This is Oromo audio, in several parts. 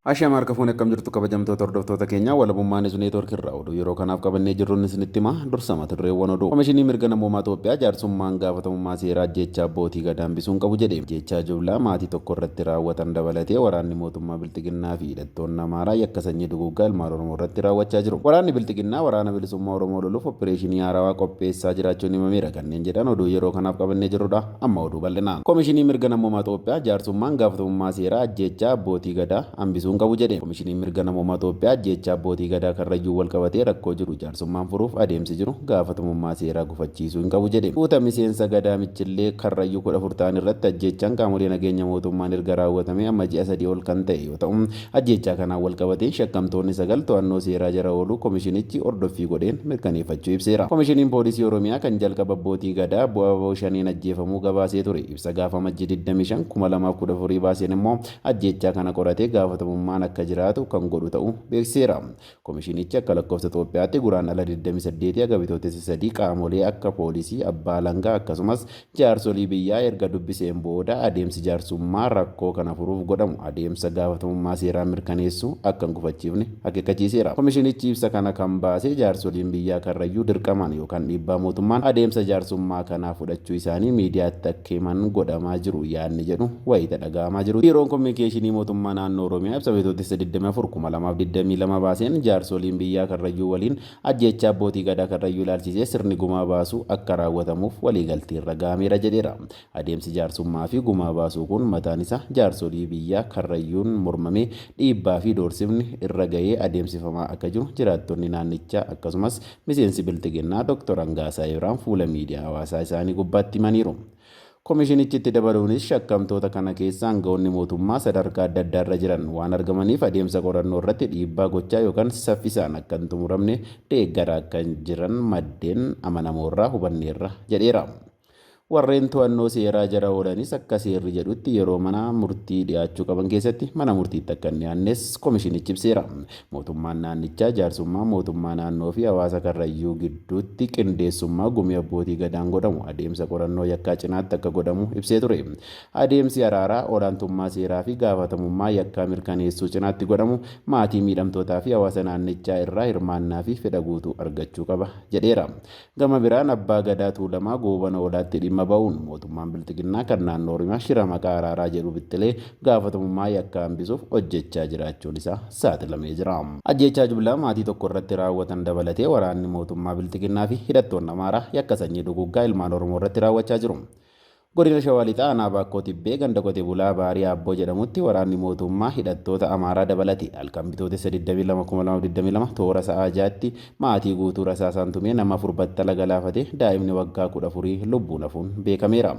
Ashaa marka fuun akkam jirtu kabajamtoota hordoftoota keenya walabummaan isu neetwoorkii irraa oduu yeroo kanaaf qabannee jirruun isinitti hima dursama turreewwan oduu. Komishinii mirga namoomaa Itoophiyaa jaarsummaan gaafatamummaa seeraa ajjeechaa abbootii gadaa hambisuun qabu jedhe. Ajjeechaa juulaa maatii tokko irratti raawwatan dabalatee waraanni mootummaa bilxiginnaa fi hidhattoonni amaaraa yakka sanyii duguuggaa ilmaan oromoo irratti raawwachaa jiru. Waraanni bilxiginnaa waraana bilisummaa oromoo loluuf opereeshinii haarawaa qopheessaa jiraachuun himameera. Kanneen jedhan oduu yeroo kanaaf qabannee jirrudha. Amma oduu bal'inaan. Komishinii mirga namoomaa Itoophiyaa jaarsummaan gaafatamummaa seeraa ajjeechaa abbootii gadaa hambisuun qabu jedhe. Komishiniin mirga namoomaa Itoophiyaa ajjeechaa abbootii gadaa karrayyuu wal qabatee rakkoo jiru jaarsummaan furuuf adeemsi jiru gaafatamummaa seeraa gufachiisuu hin qabu jedhe. Tuuta miseensa gadaa michillee karrayyuu 14 ta'an irratti ajjeechaan qaamolee nageenya mootummaan erga raawwatame amma ji'a 3 ol kan ta'e yoo ta'u ajjeechaa kanaan wal qabatee shakkamtoonni 9 to'annoo seeraa jala ooluu komishinichi ordoffii godheen mirkaneeffachuu ibseera. Komishiniin poolisii Oromiyaa kan jalqaba abbootii gadaa bu'aa shaniin ajjeefamuu gabaasee ture. Ibsa gaafa majjii 25 2014 baaseen immoo ajjeechaa kana qoratee gaafatamummaan akka jiraatu kan godhu ta'uu beeksiseera. Komishinichi akka lakkoofsa Itoophiyaatti guraandhala 28 agabitootessa 3 qaamolee akka poolisii, abbaa alangaa akkasumas jaarsolii biyyaa erga dubbiseen booda adeemsi jaarsummaa rakkoo kana furuuf godhamu adeemsa gaafatamummaa seeraa mirkaneessuu akka hin gufachiifne akeekkachiiseera. Komishinichi ibsa kana kan baase jaarsoliin biyyaa karrayyuu dirqamaan yookaan dhiibbaa mootummaan adeemsa jaarsummaa kanaa fudhachuu isaanii miidiyaatti akka himan godhamaa jiru yaadni jedhu wayita dhaga'amaa jiru. Biiroon kominikeeshinii mootummaa naannoo Oromiyaa ibsa bitootessa 24 baaseen jaarsoliin biyyaa karrayyuu waliin ajjeechaa abbootii gadaa karrayyuu ilaalchisee sirni gumaa baasuu akka raawwatamuuf waliigaltee irra gahameera jedheera. Adeemsi jaarsummaa fi gumaa baasuu kun mataan isaa jaarsolii biyyaa karrayyuun mormamee dhiibbaa fi doorsifni irra gahee adeemsifamaa akka jiru jiraattonni naannichaa akkasumas miseensi bilxiginnaa Dr. Angaasaa Ibraan fuula miidiyaa hawaasaa isaanii gubbaatti himaniiru. Komishinichi dabaluunis shakkamtoota kana keessa aangawoonni mootummaa sadarkaa adda addaa irra jiran waan argamaniif adeemsa qorannoo irratti dhiibbaa gochaa yookaan saffisaan akka hin xumuramne deeggaraa akka jiran maddeen amanamoorraa hubanneerra jedheera. Warreen to'annoo seeraa jala oolanis akka seerri jedhutti yeroo mana murtii dhiyaachuu qaban keessatti mana murtiitti akka hin dhiyaannes komishinichi ibseera. Mootummaan naannichaa jaarsummaa mootummaa naannoo fi hawaasa karrayyuu gidduutti qindeessummaa gumii abbootii gadaan godhamu adeemsa qorannoo yakkaa cinaatti akka godhamu ibsee ture. Adeemsi araaraa olaantummaa seeraa fi gaafatamummaa yakkaa mirkaneessuu cinaatti godhamu maatii miidhamtootaa fi hawaasa naannichaa irraa hirmaannaa fi fedha guutuu argachuu qaba jedheera. Gama biraan abbaa gadaa Tuulamaa goobana oolaatti dhimma ba'uun mootummaan bilxiginnaa kan naannoo Oromiyaa shira maqaa araaraa jedhu bittilee gaafatamummaa yakkaa hambisuuf hojjechaa jiraachuun isaa saaxilamee jira. Ajjeechaa juulaa maatii tokko irratti raawwatan dabalatee waraanni mootummaa bilxiginnaa fi hidhattoonni amaaraa yakka sanyii duguuggaa ilmaan Oromoo irratti raawwachaa jiru. Godina Shawaa Lixaa aanaa Baakkoo Tibbee ganda qotee bulaa Baarii Aabboo jedhamutti waraanni mootummaa hidhattoota amaaraa dabalate halkan bitootessa 22 toora sa'aa 6tti maatii guutuu rasaasaan tumee nama 4 battala galaafate daa'imni waggaa 14 lubbuun hafuun beekameera.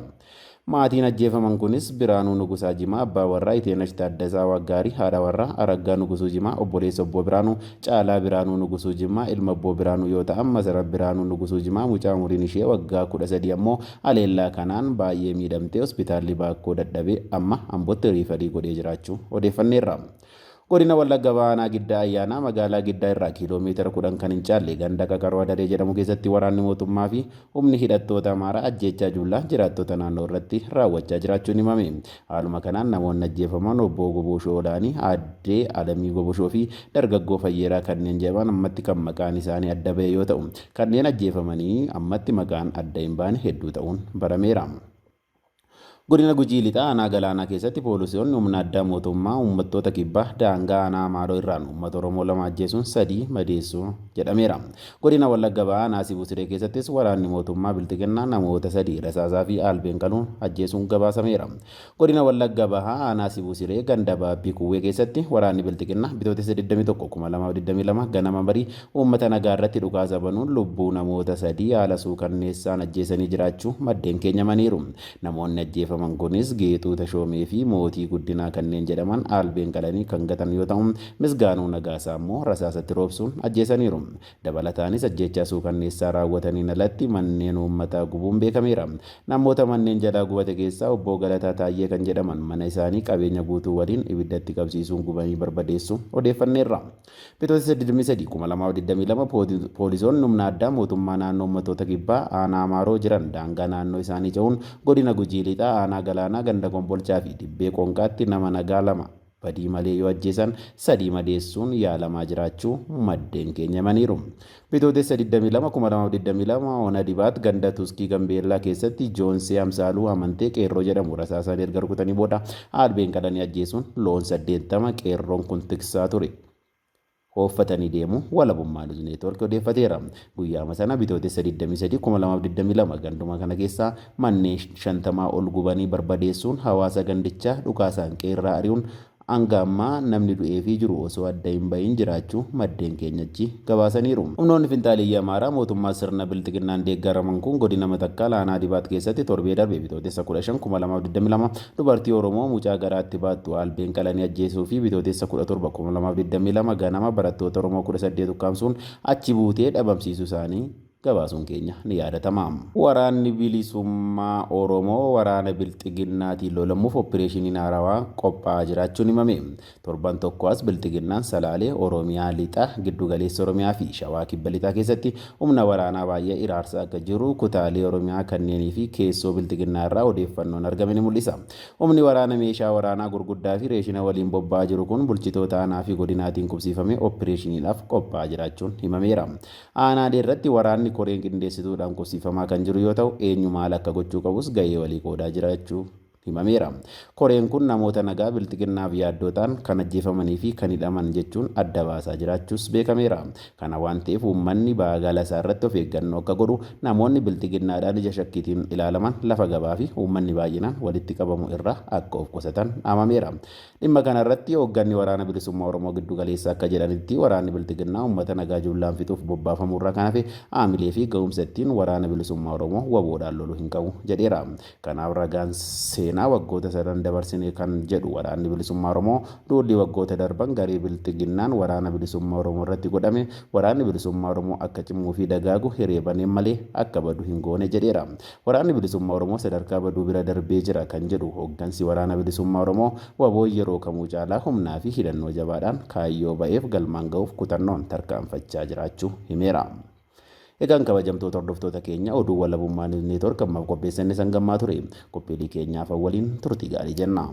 Maatiin ajjeefaman kunis Biraanuu Nugusaa Jimaa abbaa warraa Iteenash Taaddasaa Waggaarii haadha warraa Araggaa Nugusuu Jimaa obboleessa obbo Biraanuu Caalaa Biraanuu Nugusuu Jimaa ilma obbo Biraanuu yoo ta'an Masara Biraanuu Nugusuu Jimaa mucaa umuriin ishee waggaa 13 ammoo aleellaa kanaan baay'ee miidhamtee hospitaalli Baakkoo dadhabee amma Ambootti riifarii godhee jiraachuu odeeffanneerra. Godina Wallagga Baanaa Giddaa Ayyaanaa magaalaa Giddaa irraa kiiloomeetira 10 kan hin caalle ganda Qaqaroo Adaree jedhamu keessatti waraanni mootummaa fi humni hidhattoota amaaraa ajjeechaa juulaa jiraattota naannoo irratti raawwachaa jiraachuun himame. Haaluma kanaan namoonni ajjeefaman obbo Goboshoo Olaanii, Aaddee Alamii Goboshoo fi dargaggoo Fayyeeraa kanneen jedhaman ammatti kan maqaan isaanii adda ba'e yoo ta'u kanneen ajjeefamanii ammatti maqaan adda hin baane hedduu ta'uun barameera. Godina Gujii Lixaa aanaa Galaanaa keessatti poolisoonni humna addaa mootummaa uummattoota kibbaa daangaa aanaa Maaloo irraan uummata Oromoo 2 ajjeesuun 3 madeessuu jedhameera. Godina Wallagga Bahaa aanaa Sibuu Siree keessattis waraanni mootummaa bilxiginnaa namoota 3 rasaasaa fi albeen qaluun ajjeesuun gabaasameera. Godina Wallagga Bahaa aanaa Sibuu Siree ganda Baabbii Kuwwee keessatti waraanni bilxiginnaa bitootessa 21 2022 ganama barii uummata nagaa irratti dhukaasa banuun lubbuu namoota 3 haala suukanneessaan ajjeesanii jiraachuu maddeen keenya himaniiru. Namoonni ajjeefaman kunis Geetuu Tashoomee fi Mootii Guddinaa kanneen jedhaman albeen qalanii kan gatan yoo ta'u Misgaanuu Nagaasaa immoo rasaasatti roobsuun ajjeesaniiru. Dabalataanis ajjeechaa suukanneessaa raawwataniin alatti manneen uummataa gubuun beekameera. Namoota manneen jalaa gubate keessaa obbo Galataa Taayyee kan jedhaman mana isaanii qabeenya guutuu waliin ibiddatti qabsiisuun gubanii barbadeessuu odeeffanneerra. Bitootessa 23 2022 poolisoonni humna addaa mootummaa naannoo uummattoota kibbaa aanaa Amaaroo jiran daangaa naannoo isaanii ce'uun godina Gujii Lixaa aanaa Galaanaa ganda Kombolchaa fi Dibbee Qonqaatti nama nagaa 2 badii malee yoo ajjeesan sadii madeessuun yaalamaa jiraachuu maddeen keenya himaniiru. Bitootessa 22/2022 ona dibaat ganda tuskii Gambeellaa keessatti Joonsee Amsaaluu amantee qeerroo jedhamu rasaasaan erga rukutanii booda albeen qalanii ajjeesuun loon 80 qeerroon kun tiksaa ture hooffatanii deemu walabummaa News Network odeeffateera. Guyyaama sana bitootessa 23/2022 ganduma kana keessaa manneen 50 ol gubanii barbadeessuun hawaasa gandichaa dhukaasaan qeerraa ari'uun hanga ammaa namni du'ee fi jiru osoo adda hin bahin jiraachuu maddeen keenyachi gabaasaniiru. Humnoonni Finxaaliyyaa Amaaraa mootummaa sirna bilxiginnaan deeggaraman kun godina Matakkal aanaa Dibaat keessatti torbee darbe bitootessa 15/2022 dubartii Oromoo mucaa garaatti baattu albeen qalanii ajjeesuu fi bitootessa 17/2022 ganama barattoota Oromoo 18 ukkaamsuun achi buutee dhabamsiisuu isaanii gabaasuun keenya ni yaadatama. Waraanni bilisummaa Oromoo waraana bilxiginnaatiin lolamuuf oppireeshiniin haarawaa qophaa'aa jiraachuun himame. Torban tokko as bilxiginnaan Salaalee, Oromiyaa Lixaa, Giddu Galeessa Oromiyaa fi Shawaa Kibba Lixaa keessatti humna waraanaa baay'ee iraarsaa akka jiru kutaalee Oromiyaa kanneenii fi keessoo bilxiginnaa irraa odeeffannoon argame ni mul'isa. Humni waraana meeshaa waraanaa gurguddaa fi reeshina waliin bobba'aa jiru kun bulchitoota aanaa fi godinaatiin qubsiifamee oppireeshiniidhaaf qophaa'aa jiraachuun himameera. Aanaalee irratti waraanni koreen qindeessituudhaan qubsiifamaa kan jiru yoo ta'u eenyu maal akka gochuu qabus gahee walii qoodaa jiraachuu himameera. Koreen kun namoota nagaa bilxiginnaaf yaaddootaan kan ajjeefamanii fi kan hidhaman jechuun adda baasaa jiraachuus beekameera. Kana waan ta'eef uummanni baagala isaa irratti of eeggannoo akka godhu namoonni bilxiginnaadhaan ija shakkiitiin ilaalaman lafa gabaa fi uummanni baay'inaan walitti qabamu irraa akka of qusatan dhaamameera. Dhimma kana irratti hoogganni waraana bilisummaa Oromoo giddu galeessaa akka jedhanitti waraanni bilxiginnaa uummata nagaa jumlaan fixuuf bobbaafamuu irraa kan hafe aamilee fi ga'umsa ittiin waraana bilisummaa Oromoo waboodhaan loluu hin qabu jedheera. Kanaaf ragaan seenaa waggoota sadan dabarsine kan jedhu waraanni bilisummaa Oromoo duulli waggoota darban garee bilxiginnaan waraana bilisummaa Oromoo irratti godhame waraanni bilisummaa Oromoo akka cimuu fi dagaagu hireebaneen malee akka badu hin goone jedheera. Waraanni bilisummaa Oromoo sadarkaa baduu bira darbee jira kan jedhu hooggansi waraana bilisummaa Oromoo waboo yeroo kamuu caalaa humnaa fi hidhannoo jabaadhaan kaayyoo ba'eef galmaan ga'uuf kutannoon tarkaanfachaa jiraachuu himeera. Egaan kabajamtoota hordoftoota keenya oduu walabummaa News Network ammaaf qopheessanne sangammaa ture. Qophiilee keenyaaf waliin turtii gaarii jenna.